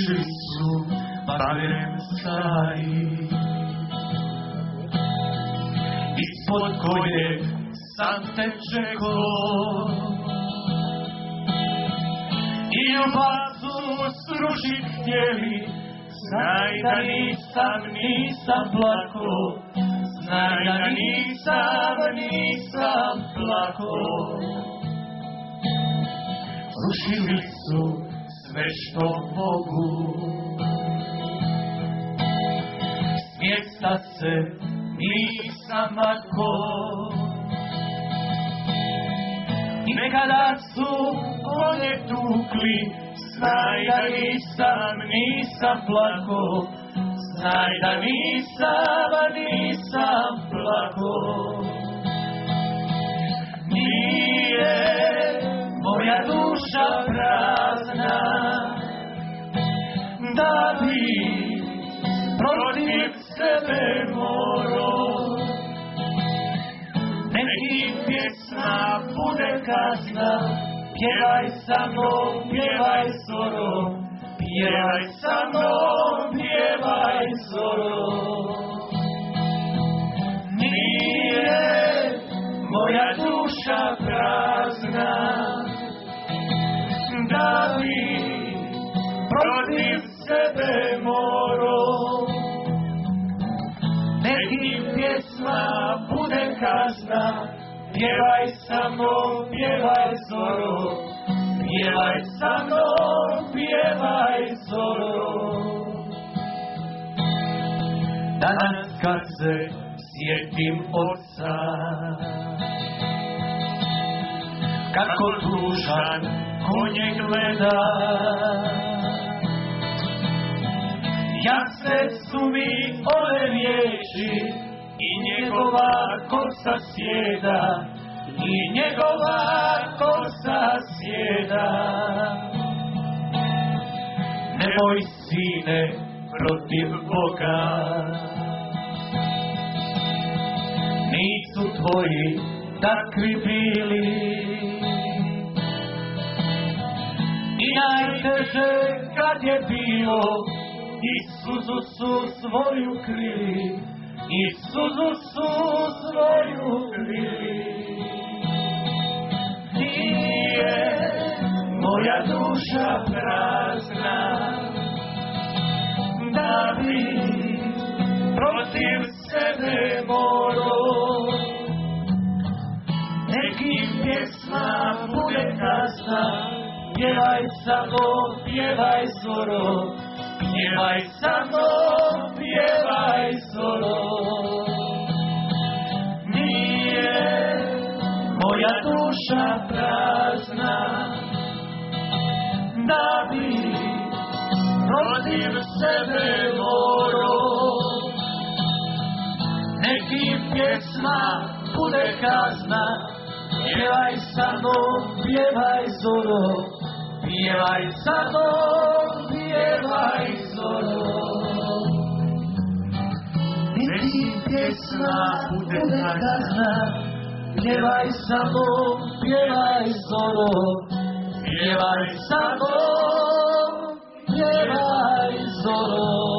Prišli su barem stari, ispod kojeg sam te čekao, i ljubav srušit htjeli. Znaj da nisam plako, znaj da nisam plako. Rušili su sve što mogu, s mjesta se nisam mako. I nekada su konje tukli, znaj da nisam plako, znaj da nisam plako. Nije moja duša prazna, da bi protiv sebe morao. Nekim pjesma bude kazna, pjevaj sa mnom, pjevaj zoro, pjevaj sa mnom, pjevaj zoro. Nije moja duša prazna, da bi protiv sebe morao. Nekim pjesma bude kazna, pjevaj sa mnom, pjevaj zoro, pjevaj sa mnom, pjevaj zoro. Danas kad se sjetim oca, kako tužan konje gleda, jasne su mi ove riječi i njegova kosa sjeda, i njegova kosa sjeda. Nemoj, sine, protiv Boga, nisu tvoji takvi bili. I najteže kad je bilo, i suzu su svoju krili, i suzu su svoju krili. Nije moja duša prazna, da bi protiv sebe morao. Nekim pjesma bude kazna, pjevaj sa mnom, pjevaj zoro, pjevaj sa mnom, pjevaj zoro. Nije moja duša prazna, da bi protiv sebe morao. Nekim pjesma bude kazna, pjevaj sa mnom, pjevaj zoro, pjevaj sa mnom, pjevaj zoro. Nekim pjesma bude kazna, pjevaj sa mnom, pjevaj zoro, pjevaj sa mnom, pjevaj zoro.